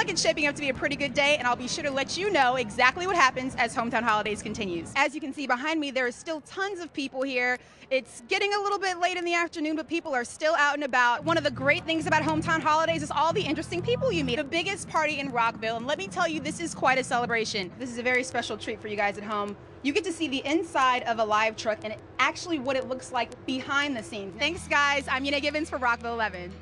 like it's shaping up to be a pretty good day, and I'll be sure to let you know exactly what happens as Hometown Holidays continues. As you can see behind me, there are still tons of people here. It's getting a little bit late in the afternoon, but people are still out and about. One of the great things about Hometown Holidays is all the interesting people you meet. The biggest party in Rockville, and let me tell you, this is quite a celebration. This is a very special treat for you guys at home. You get to see the inside of a live truck and actually what it looks like behind the scenes. Thanks, guys. I'm Yanne Givens for Rockville 11.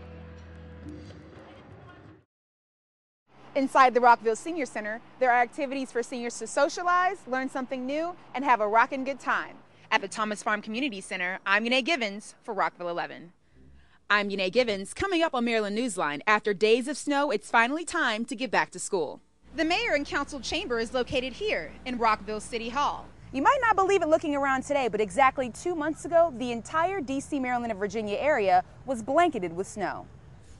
Inside the Rockville Senior Center, there are activities for seniors to socialize, learn something new, and have a rockin' good time. At the Thomas Farm Community Center, I'm Yanne Givens for Rockville 11. I'm Yanne Givens. Coming up on Maryland Newsline, after days of snow, it's finally time to get back to school. The mayor and council chamber is located here in Rockville City Hall. You might not believe it looking around today, but exactly 2 months ago, the entire D.C., Maryland, and Virginia area was blanketed with snow.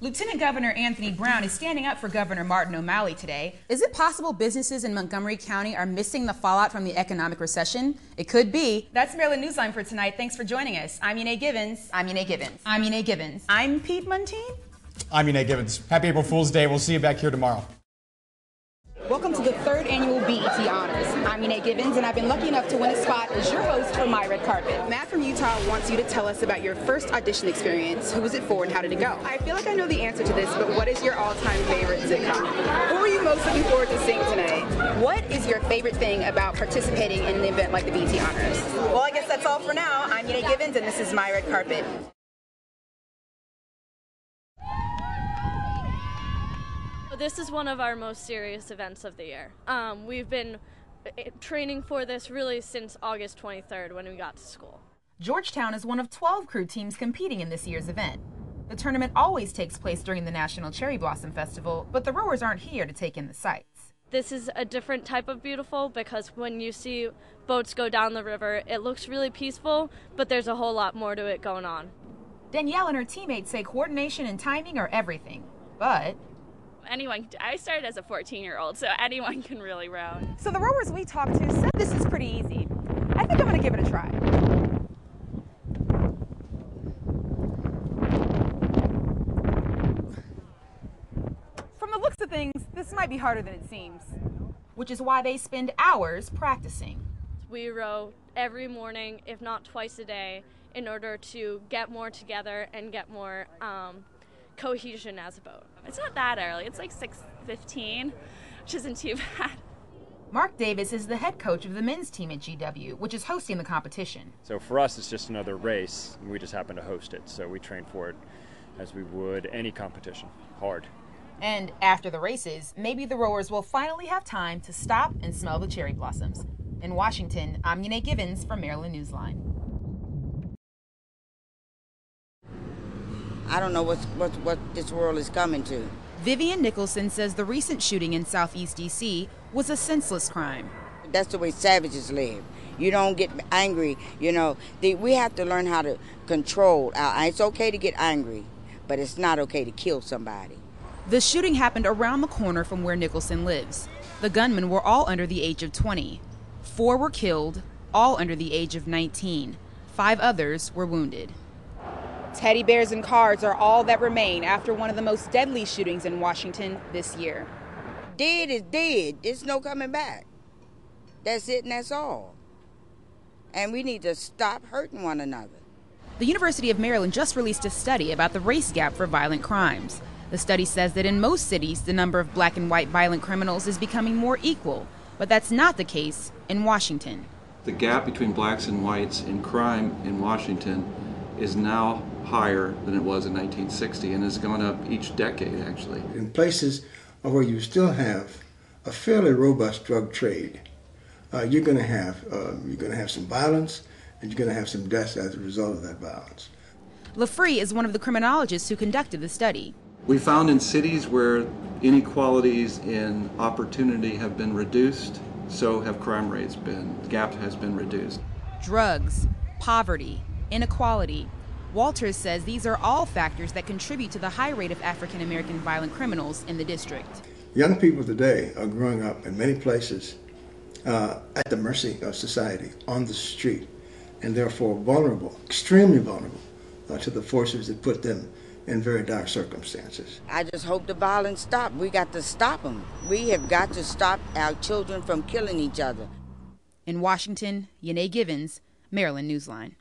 Lieutenant Governor Anthony Brown is standing up for Governor Martin O'Malley today. Is it possible businesses in Montgomery County are missing the fallout from the economic recession? It could be. That's Maryland Newsline for tonight. Thanks for joining us. I'm Yanne Givens. I'm Yanne Givens. I'm Yanne Givens. I'm Pete Muntean. I'm Yanne Givens. Happy April Fool's Day. We'll see you back here tomorrow. Welcome to the 3rd annual BET Honors. I'm Yanne Givens, and I've been lucky enough to win a spot as your host for My Red Carpet. Matt from Utah wants you to tell us about your first audition experience. Who was it for and how did it go? I feel like I know the answer to this, but what is your all-time favorite sitcom? Who are you most looking forward to seeing tonight? What is your favorite thing about participating in an event like the BET Honors? Well, I guess that's all for now. I'm Yanne Givens, and this is My Red Carpet. This is one of our most serious events of the year. We've been training for this really since August 23rd when we got to school. Georgetown is one of 12 crew teams competing in this year's event. The tournament always takes place during the National Cherry Blossom Festival, but the rowers aren't here to take in the sights. This is a different type of beautiful because when you see boats go down the river, it looks really peaceful, but there's a whole lot more to it going on. Danielle and her teammates say coordination and timing are everything, but I started as a 14-year-old, so anyone can really row. So the rowers we talked to said this is pretty easy. I think I'm going to give it a try. From the looks of things, this might be harder than it seems. Which is why they spend hours practicing. We row every morning, if not twice a day, in order to get more together and get more cohesion as a boat. It's not that early. It's like 6:15, which isn't too bad. Mark Davis is the head coach of the men's team at GW, which is hosting the competition. So for us, it's just another race, and we just happen to host it. So we train for it as we would any competition, hard. And after the races, maybe the rowers will finally have time to stop and smell the cherry blossoms. In Washington, I'm Yanne Givens for Maryland Newsline. I don't know what this world is coming to. Vivian Nicholson says the recent shooting in Southeast D.C. was a senseless crime. That's the way savages live. You don't get angry, we have to learn how to control. It's okay to get angry, but it's not okay to kill somebody. The shooting happened around the corner from where Nicholson lives. The gunmen were all under the age of 20. 4 were killed, all under the age of 19. 5 others were wounded. Teddy bears and cards are all that remain after one of the most deadly shootings in Washington this year. Dead is dead. There's no coming back. That's it and that's all. And we need to stop hurting one another. The University of Maryland just released a study about the race gap for violent crimes. The study says that in most cities, the number of black and white violent criminals is becoming more equal, but that's not the case in Washington. The gap between blacks and whites in crime in Washington is now higher than it was in 1960 and has gone up each decade, actually. In places where you still have a fairly robust drug trade, you're going to have some violence, and you're going to have some deaths as a result of that violence. LaFree is one of the criminologists who conducted the study. We found in cities where inequalities in opportunity have been reduced, so have crime rates been. The gap has been reduced. Drugs, poverty, inequality. Walters says these are all factors that contribute to the high rate of African American violent criminals in the district. Young people today are growing up in many places at the mercy of society, on the street, and therefore vulnerable, extremely vulnerable to the forces that put them in very dark circumstances. I just hope the violence stops. We got to stop them. We have got to stop our children from killing each other. In Washington, Yanne Givens, Maryland Newsline.